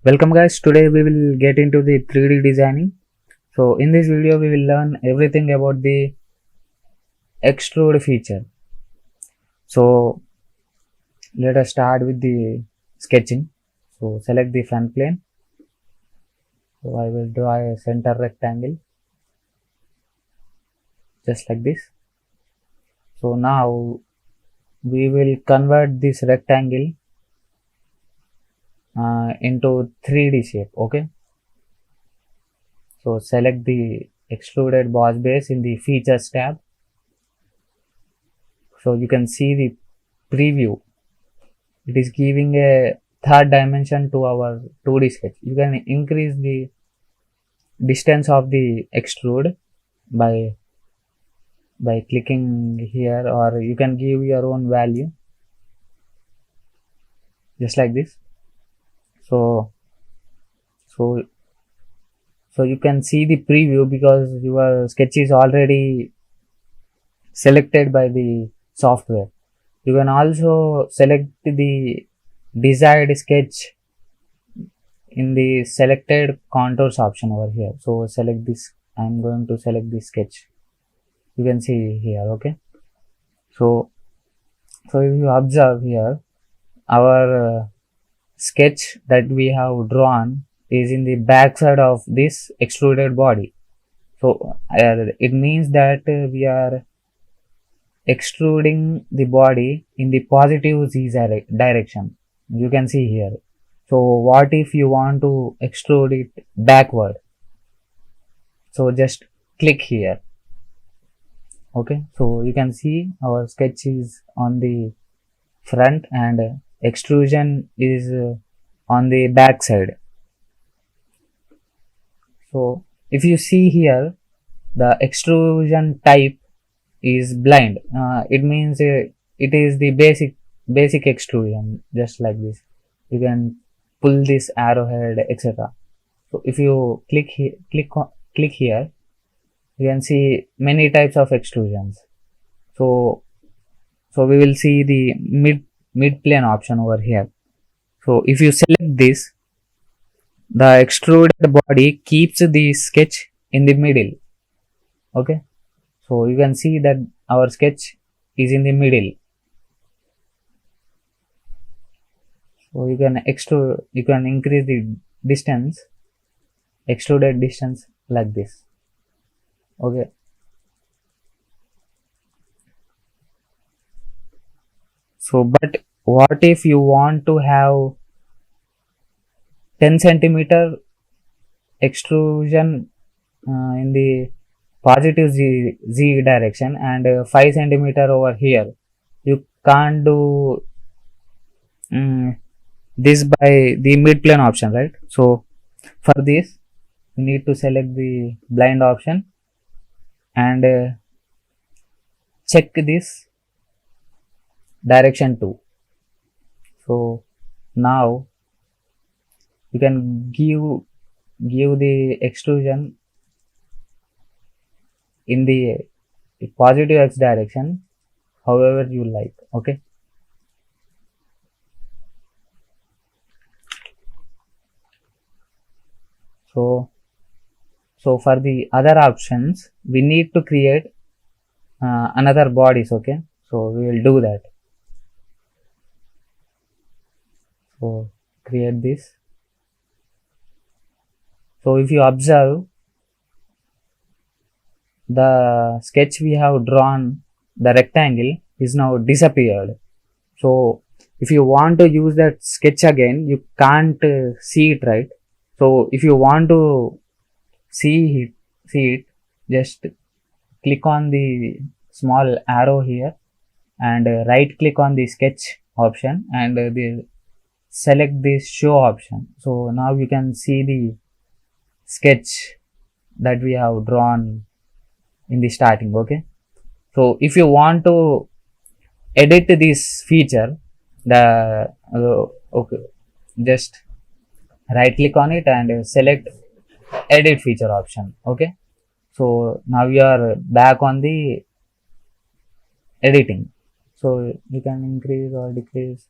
Welcome guys, today we will get into the 3D designing. So in this video we will learn everything about the extrude feature. So let us start with the sketching. So select the front plane. So I will draw a center rectangle just like this. So now we will convert this rectangle into 3D shape. Okay. So select the extruded boss base in the features tab. So you can see the preview. It is giving a third dimension to our 2D sketch. You can increase the distance of the extrude by clicking here, or you can give your own value just like this. So so so you can see the preview because your sketch is already selected by the software. You can also select the desired sketch in the selected contours option over here. So select this. I'm going to select this sketch. You can see here. Okay. So so if you observe here, our sketch that we have drawn is in the back side of this extruded body. So it means that we are extruding the body in the positive z direction. You can see here. So what if you want to extrude it backward? So just click here. Okay, so you can see our sketch is on the front and extrusion is on the back side. So if you see here, the extrusion type is blind. It means it is the basic extrusion, just like this. You can pull this arrowhead, etc. So if you click here, you can see many types of extrusions. So so we will see the mid plane option over here. So if you select this, the extruded body keeps the sketch in the middle. Okay, so you can see that our sketch is in the middle. So you can increase the distance, extruded distance, like this. Okay, so but what if you want to have 10 centimeter extrusion in the positive z direction and 5 centimeter over here? You can't do this by the mid plane option, right? So for this you need to select the blind option and check this direction too. So now you can give the extrusion in the positive x direction however you like. Okay, so for the other options we need to create another bodies. Okay, so we will do that. So create this. So if you observe, the sketch we have drawn, the rectangle is now disappeared. So if you want to use that sketch again, you can't see it, right? So if you want to see it, just click on the small arrow here and right click on the sketch option and select this show option. So now you can see the sketch that we have drawn in the starting. Okay, so if you want to edit this feature, the okay, just right click on it and select edit feature option. Okay, so now you are back on the editing. So you can increase or decrease,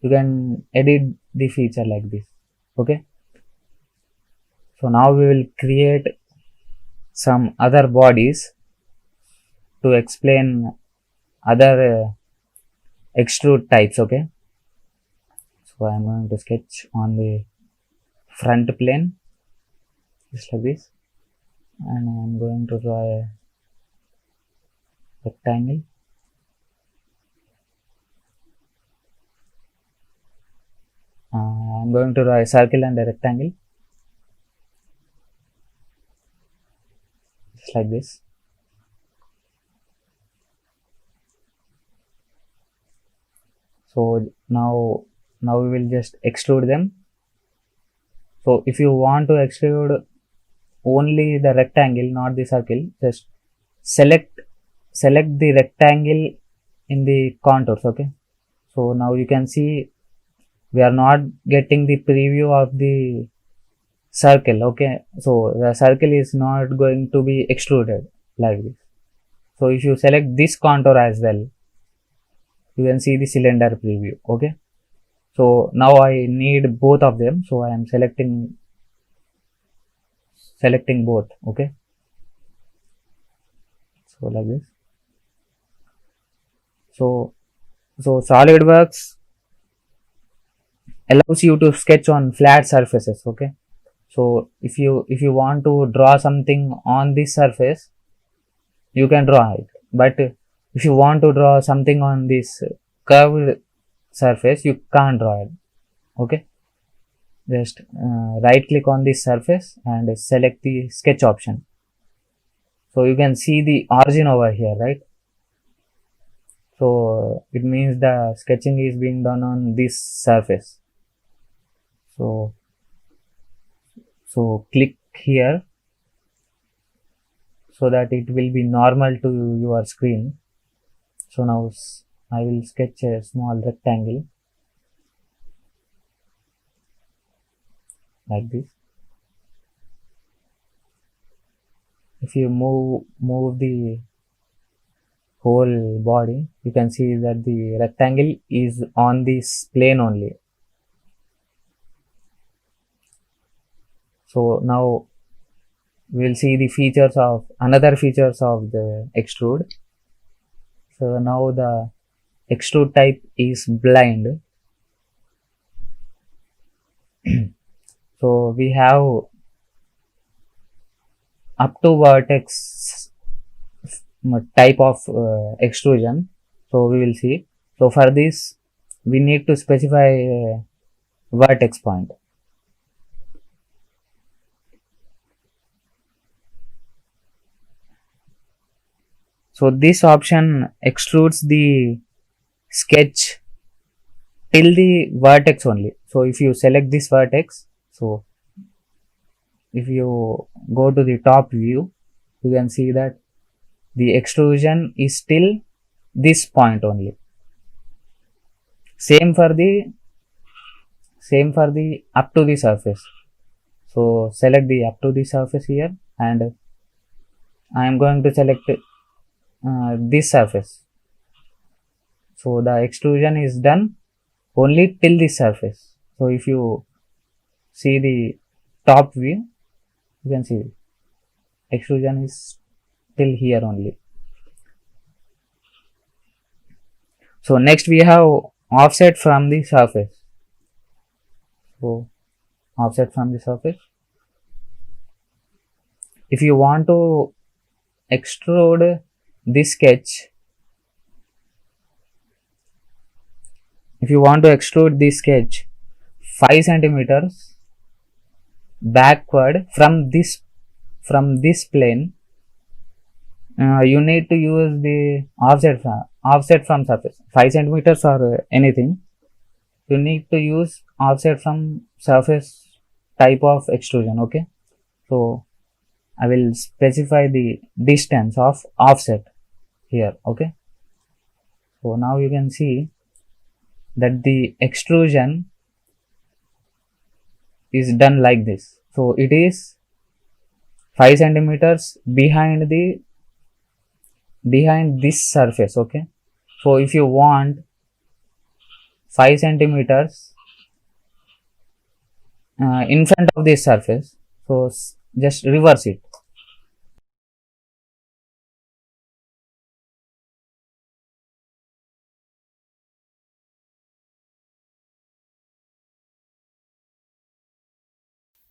you can edit the feature like this. Okay, so now we will create some other bodies to explain other extrude types. Okay, so I'm going to sketch on the front plane just like this, and I'm going to draw a rectangle. I'm going to draw a circle and a rectangle just like this. So now we will just extrude them. So if you want to extrude only the rectangle, not the circle, just select the rectangle in the contours. Okay, so now you can see we are not getting the preview of the circle. Okay, so the circle is not going to be extruded like this. So if you select this contour as well, you can see the cylinder preview. Okay, so now I need both of them, so I am selecting both. Okay, so like this. So SolidWorks allows you to sketch on flat surfaces. Okay, so if you want to draw something on this surface, you can draw it, but if you want to draw something on this curved surface, you can't draw it. Okay, just right click on this surface and select the sketch option. So you can see the origin over here, right? So it means the sketching is being done on this surface. So click here so that it will be normal to your screen. So now I will sketch a small rectangle like this. If you move the whole body, you can see that the rectangle is on this plane only. So now we'll see the another features of the extrude. So now the extrude type is blind. So we have up to vertex type of extrusion. So we will see. So for this, we need to specify a vertex point. So this option extrudes the sketch till the vertex only. So if you select this vertex, so if you go to the top view, you can see that the extrusion is till this point only. Same for the up to the surface. So select the up to the surface here, and I am going to select this surface. So the extrusion is done only till this surface. So if you see the top view, you can see extrusion is till here only. So next we have offset from the surface. So offset from the surface. If you want to extrude this sketch, 5 centimeters backward from this plane, you need to use the offset from surface. 5 centimeters or anything, you need to use offset from surface type of extrusion. Okay, so I will specify the distance of offset here. Okay, so now you can see that the extrusion is done like this. So it is 5 centimeters behind this surface. Okay, so if you want 5 centimeters in front of this surface. So just reverse it.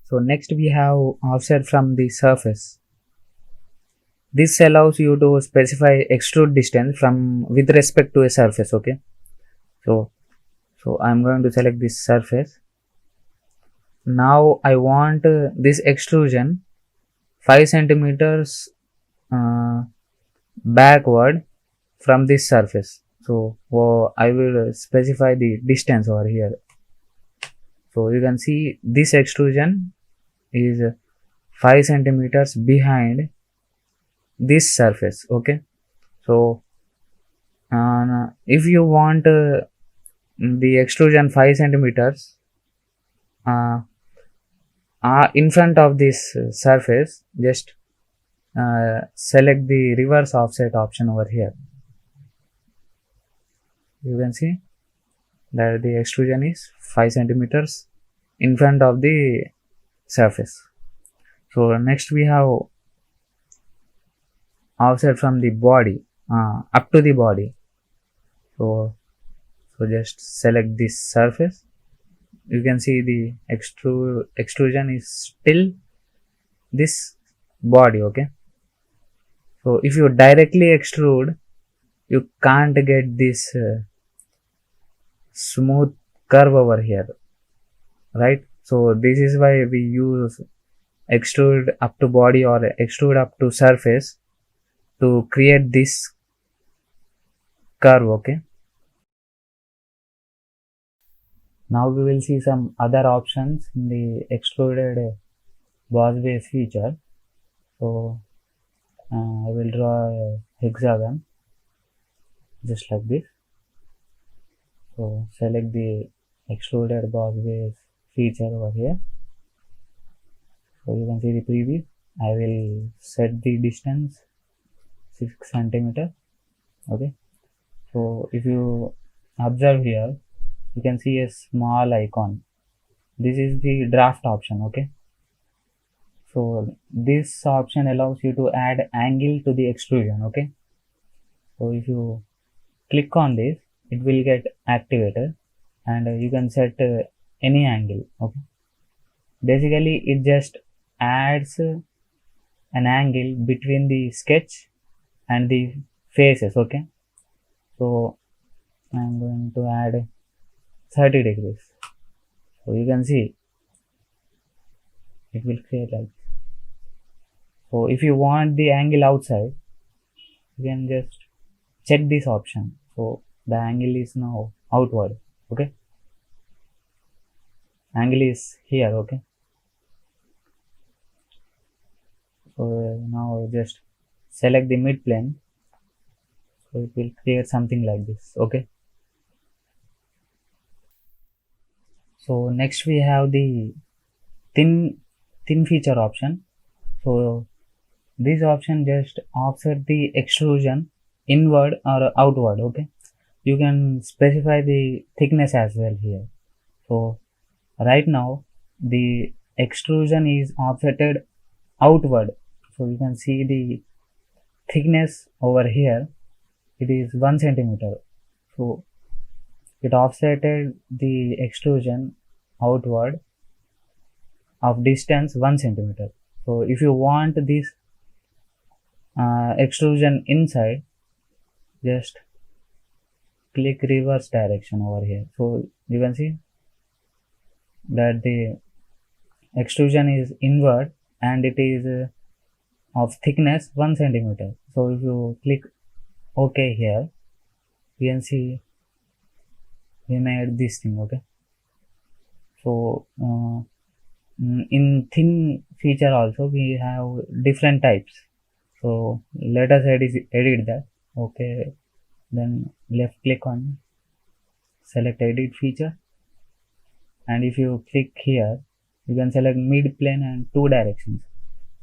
So next we have offset from the surface. This allows you to specify extrude distance from with respect to a surface. Okay. So I'm going to select this surface. Now I want this extrusion 5 centimeters backward from this surface. So I will specify the distance over here. So you can see this extrusion is 5 centimeters behind this surface. Okay. So if you want the extrusion 5 centimeters uh, in front of this surface, just select the reverse offset option over here. You can see that the extrusion is 5 centimeters in front of the surface. So next we have offset from the body up to the body. So just select this surface. You can see the extrusion is still this body. Okay. So if you directly extrude, you can't get this smooth curve over here, right? So this is why we use extrude up to body or extrude up to surface to create this curve. Okay. Now we will see some other options in the extruded boss base feature. So I will draw a hexagon just like this. So select the extruded boss base feature over here. So you can see the preview. I will set the distance 6 centimeter. Okay. So if you observe here, you can see a small icon. This is the draft option. Okay. So this option allows you to add angle to the extrusion. Okay. So if you click on this, it will get activated and you can set any angle. Okay. Basically it just adds an angle between the sketch and the faces. Okay. So I'm going to add 30 degrees. So you can see it will create like. So if you want the angle outside, you can just check this option. So the angle is now outward. Okay. Angle is here. Okay. So now just select the mid plane. So it will create something like this. Okay. So next we have the thin feature option. So this option just offset the extrusion inward or outward. Okay. You can specify the thickness as well here. So right now the extrusion is offsetted outward. So you can see the thickness over here. It is 1 centimeter. So it offsetted the extrusion outward of distance 1 centimeter. So if you want this extrusion inside, just click reverse direction over here. So you can see that the extrusion is inward and it is of thickness 1 centimeter. So if you click OK here, you can see we made this thing. Okay. So in thin feature also we have different types. So let us edit that. Okay. Then left click on select edit feature, and if you click here, you can select mid plane and 2 directions.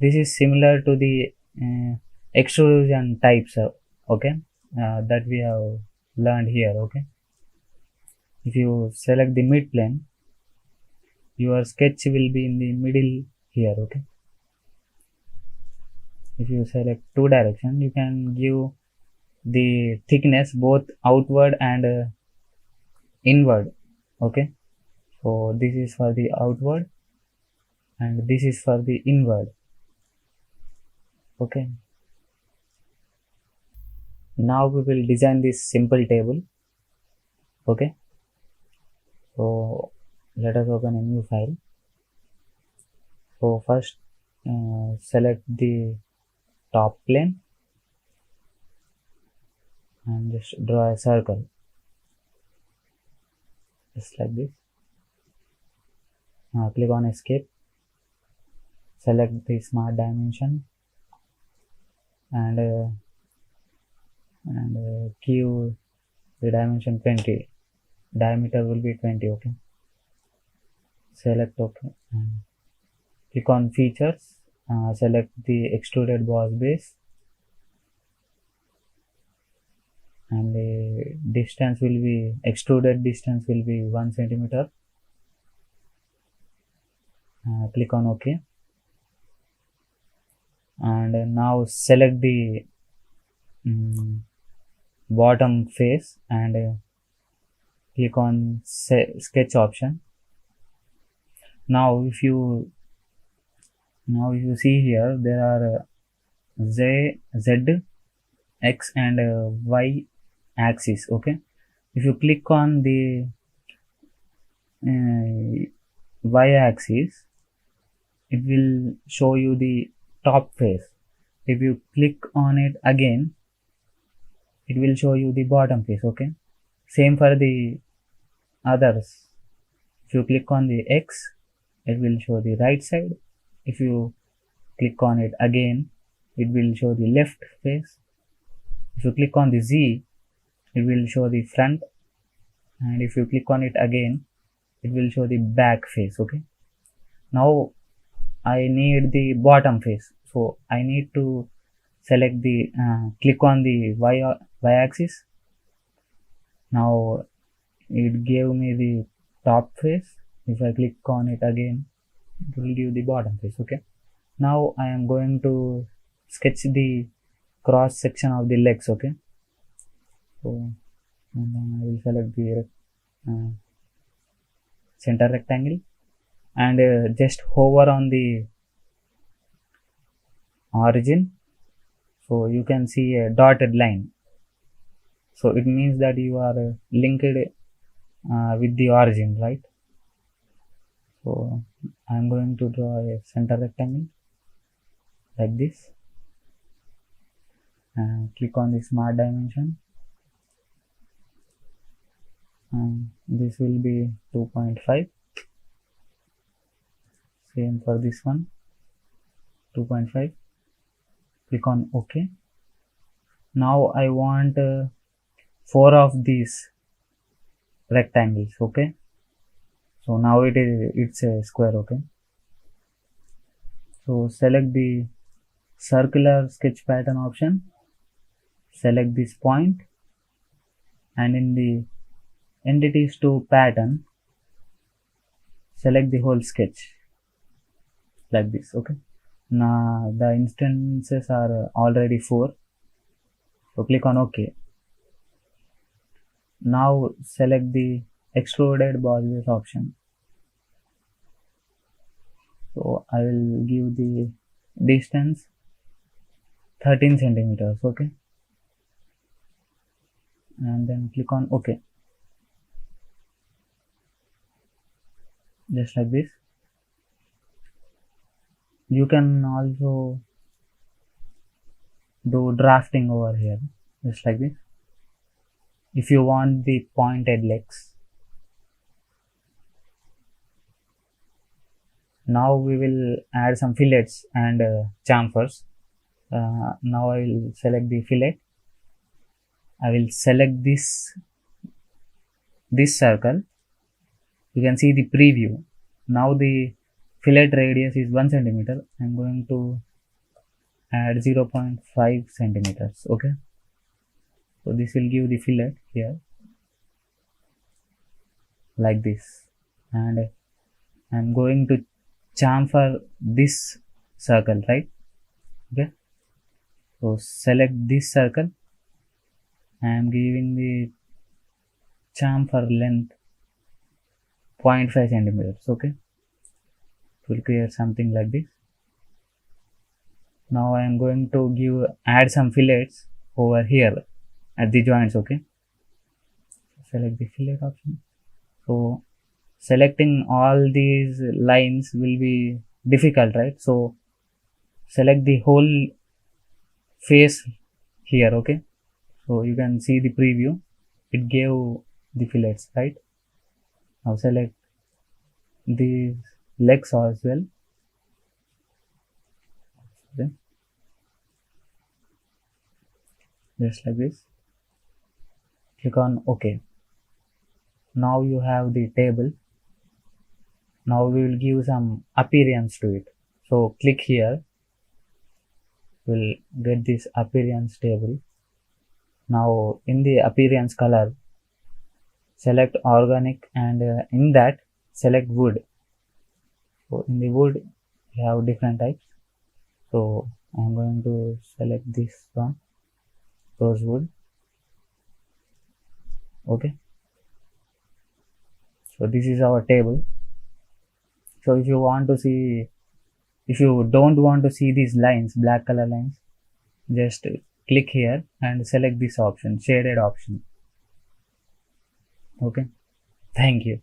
This is similar to the extrusion types. Okay. That we have learned here. Okay. If you select the mid plane, your sketch will be in the middle here. Okay, if you select two direction, you can give the thickness both outward and inward. Okay, so this is for the outward and this is for the inward. Okay, now we will design this simple table. Okay, so let us open a new file. So first select the top plane and just draw a circle just like this. Now click on escape, select the smart dimension and give the dimension 20, diameter will be 20. Okay, select OK and click on features, select the extruded boss base and the distance will be, extruded distance will be 1 centimeter. Click on OK and now select the bottom face and click on sketch option. Now if you see here, there are z, x and y axis. Okay, if you click on the y axis, it will show you the top face. If you click on it again, it will show you the bottom face. Okay, same for the others. If you click on the x, it will show the right side. If you click on it again, it will show the left face. If you click on the z, it will show the front, and if you click on it again, it will show the back face. Okay, now I need the bottom face, so I need to select the click on the y axis. Now it gave me the top face. If I click on it again, it will give the bottom face. Okay, now I am going to sketch the cross section of the legs. Okay, so I will select the center rectangle and just hover on the origin, so you can see a dotted line, so it means that you are linked with the origin, right? So I am going to draw a center rectangle like this and click on the smart dimension, and this will be 2.5. Same for this one, 2.5. Click on OK. Now I want 4 of these rectangles. Okay, so now it's a square. Okay, so select the circular sketch pattern option, select this point, and in the entities to pattern, select the whole sketch like this. Okay, now the instances are already 4, so click on OK. Now select the extruded boss base option, so I will give the distance 13 centimeters. Okay, and then click on OK, just like this. You can also do drafting over here, just like this, if you want the pointed legs. Now we will add some fillets and chamfers. Now I will select the fillet. I will select this circle. You can see the preview. Now the fillet radius is 1 centimeter. I am going to add 0.5 centimeters. Okay, so this will give the fillet here like this, and I'm going to chamfer this circle, right? Okay, so select this circle. I am giving the chamfer length 0.5 centimeters. Okay, it will create something like this. Now I am going to add some fillets over here at the joints. Okay, select the fillet option. So selecting all these lines will be difficult, right? So select the whole face here. Okay, so you can see the preview, it gave the fillets, right? Now select these legs as well. Okay, just like this, click on OK. Now you have the table. Now we will give some appearance to it. So click here, we'll get this appearance table. Now in the appearance color, select organic, and in that select wood. So in the wood we have different types. So I'm going to select this one, rosewood. Okay, so this is our table. So if you want to see, if you don't want to see these lines, black color lines, just click here and select this option, shaded option. Okay, thank you.